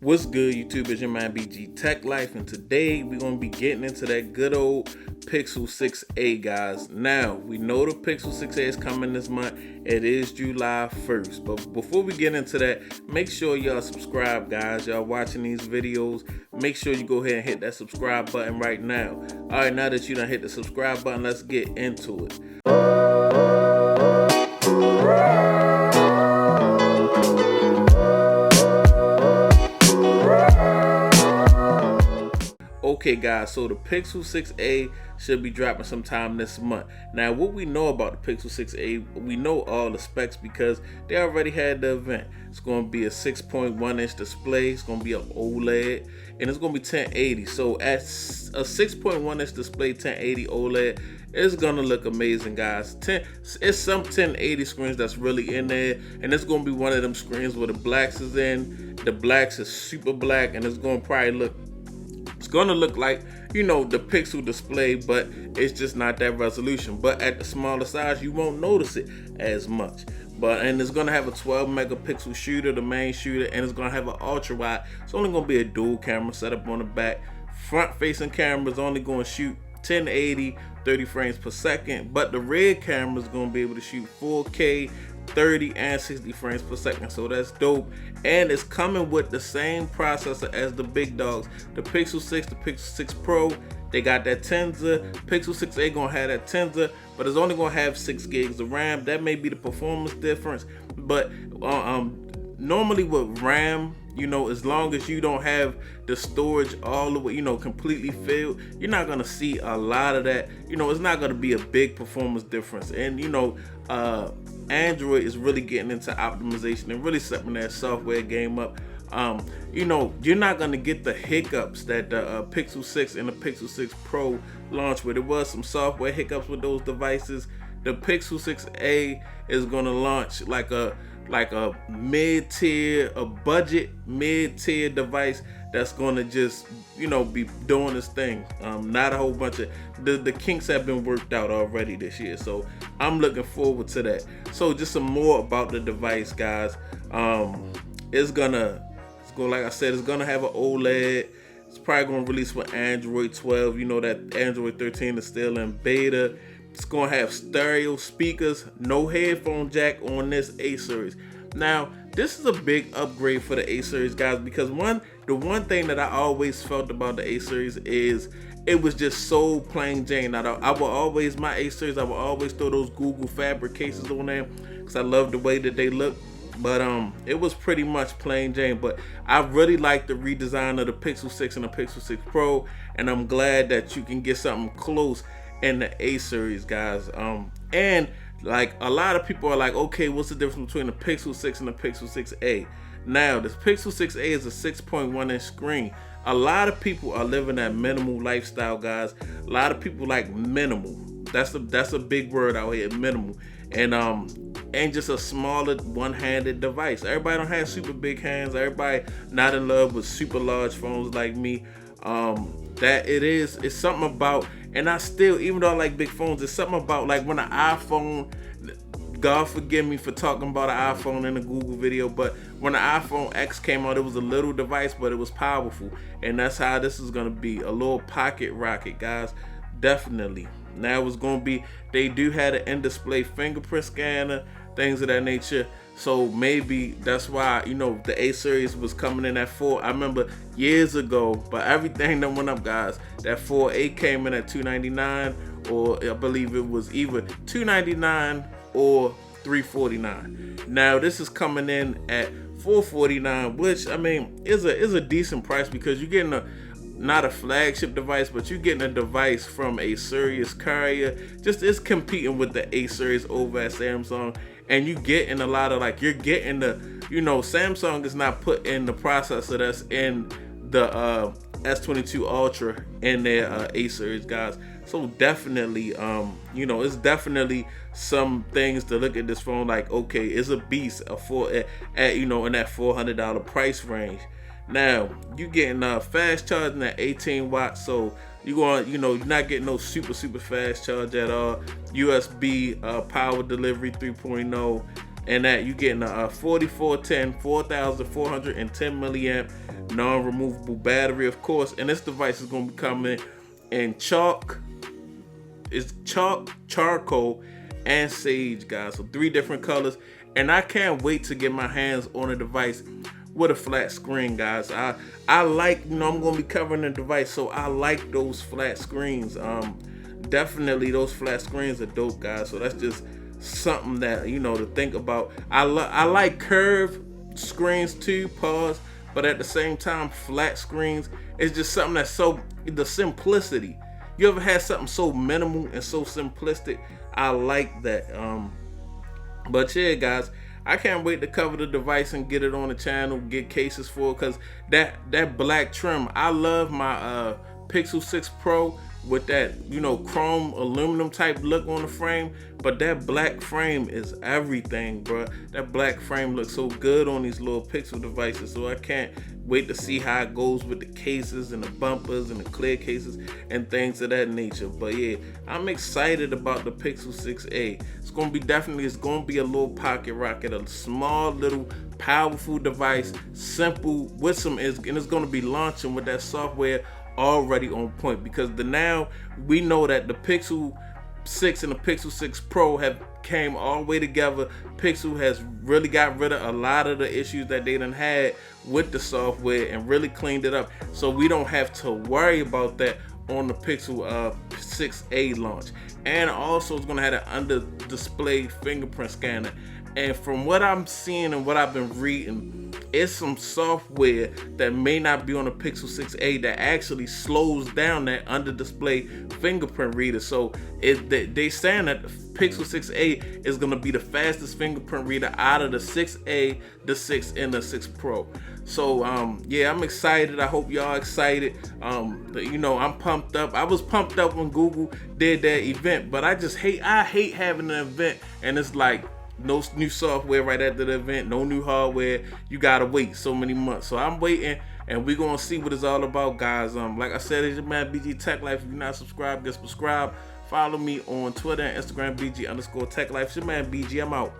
What's good, YouTube? It's your man BG Tech Life, and today we're gonna be getting into that good old Pixel 6a, guys. Now we know the Pixel 6a is coming this month. It is July 1st, but before we get into that, make sure y'all subscribe, guys. Y'all watching these videos, make sure you go ahead and hit that subscribe button right now. All right, now that you done hit the subscribe button, let's get into it. Okay guys, so the Pixel 6a should be dropping sometime this month. Now what we know about the Pixel 6a, we know all the specs because they already had the event. It's going to be a 6.1 inch display, it's going to be an OLED, and it's going to be 1080. So at a 6.1 inch display, 1080 OLED, it's gonna look amazing, guys. It's some 1080 screens that's really in there, and it's gonna be one of them screens where the blacks is in. The blacks is super black, and it's gonna probably look, it's gonna look like, you know, the Pixel display, but it's just not that resolution. But at the smaller size, you won't notice it as much. And it's gonna have a 12 megapixel shooter, the main shooter, and it's gonna have an ultra wide. It's only gonna be a dual camera setup on the back. Front facing camera is only gonna shoot 1080, 30 frames per second, but the rear camera is gonna be able to shoot 4K, 30 and 60 frames per second, so that's dope. And it's coming with the same processor as the big dogs, the Pixel 6, the Pixel 6 Pro. They got that Tensor. Pixel 6a gonna have that Tensor, but it's only gonna have 6 gigs of RAM. That may be the performance difference, but normally with RAM, you know, as long as you don't have the storage all the way, you know, completely filled, you're not gonna see a lot of that. You know, it's not gonna be a big performance difference. And you know, Android is really getting into optimization and really setting their software game up. You know, you're not gonna get the hiccups that the Pixel 6 and the Pixel 6 Pro launched with. There was some software hiccups with those devices. The Pixel 6a is gonna launch like a mid-tier, a budget mid-tier device that's gonna just, you know, be doing this thing. Not a whole bunch of the kinks have been worked out already this year, so I'm looking forward to that. So just some more about the device, guys. It's gonna like I said, it's gonna have an OLED. It's probably gonna release with Android 12. You know that Android 13 is still in beta. It's gonna have stereo speakers, no headphone jack on this A series. Now, this is a big upgrade for the A series, guys, because the one thing that I always felt about the A series is it was just so plain Jane. I will always, my A series, I will always throw those Google Fabric cases on there because I love the way that they look. But it was pretty much plain Jane. But I really like the redesign of the Pixel 6 and the Pixel 6 Pro, and I'm glad that you can get something close in the A series, guys. And like a lot of people are like, okay, what's the difference between the Pixel 6 and the Pixel 6a? Now, this Pixel 6a is a 6.1 inch screen. A lot of people are living that minimal lifestyle, guys. A lot of people like minimal. That's a big word out here, minimal. And just a smaller one-handed device. Everybody don't have super big hands. Everybody not in love with super large phones like me. It's something about, and I still, even though I like big phones, it's something about like when an iPhone, God forgive me for talking about an iPhone in a Google video, but when the iPhone X came out, it was a little device, but it was powerful. And that's how this is gonna be, a little pocket rocket, guys. Definitely. Now it's gonna be, they do have an in-display fingerprint scanner, things of that nature. So maybe that's why, you know, the A series was coming in at 4. I remember years ago, but everything that went up, guys. That 4A came in at $299, or I believe it was either $299 or $349. Now this is coming in at $449, which I mean is a decent price because you're getting not a flagship device, but you're getting a device from a serious carrier. Just it's competing with the A series over at Samsung. And you getting a lot of, like, you're getting the, you know, Samsung is not putting the processor that's in the S22 Ultra in their A series, guys. So definitely, you know, it's definitely some things to look at this phone like, okay, it's a beast you know, in that $400 price range. Now you getting fast charging at 18 watts, so you're not getting no super fast charge at all. USB power delivery 3.0, and that you're getting a 4410 milliamp non-removable battery, of course. And this device is going to be coming in charcoal, and sage, guys. So 3 different colors, and I can't wait to get my hands on a device with a flat screen, guys. I like, I'm gonna be covering the device, so I like those flat screens. Definitely those flat screens are dope, guys. So that's just something that, to think about. I like curved screens too, but at the same time, flat screens is just something that's so, the simplicity. You ever had something so minimal and so simplistic? I like that. But yeah, guys, I can't wait to cover the device and get it on the channel, get cases for it, because that black trim, I love my Pixel 6 Pro with that, chrome aluminum type look on the frame, but that black frame is everything, bro. That black frame looks so good on these little Pixel devices, so I can't wait to see how it goes with the cases and the bumpers and the clear cases and things of that nature. But yeah, I'm excited about the Pixel 6a. It's gonna be a little pocket rocket, a small little powerful device, simple with and it's gonna be launching with that software already on point, because now we know that the Pixel 6 and the Pixel 6 Pro have came all the way together. Pixel has really got rid of a lot of the issues that they done had with the software and really cleaned it up, so we don't have to worry about that on the Pixel 6a launch. And also it's gonna have an under display fingerprint scanner, and from what I'm seeing and what I've been reading, it's some software that may not be on the Pixel 6a that actually slows down that under display fingerprint reader. So they saying that the Pixel 6a is going to be the fastest fingerprint reader out of the 6a, the 6, and the 6 Pro. So yeah, I'm excited. I hope y'all excited. I'm pumped up. I was pumped up when Google did that event, but I hate having an event and it's like no new software right after the event, no new hardware. You gotta wait so many months. So I'm waiting, and we're gonna see what it's all about, guys. Like I said, it's your man BG Tech Life. If you're not subscribed, get subscribed. Follow me on Twitter and Instagram, BG_Tech Life. It's your man BG. I'm out.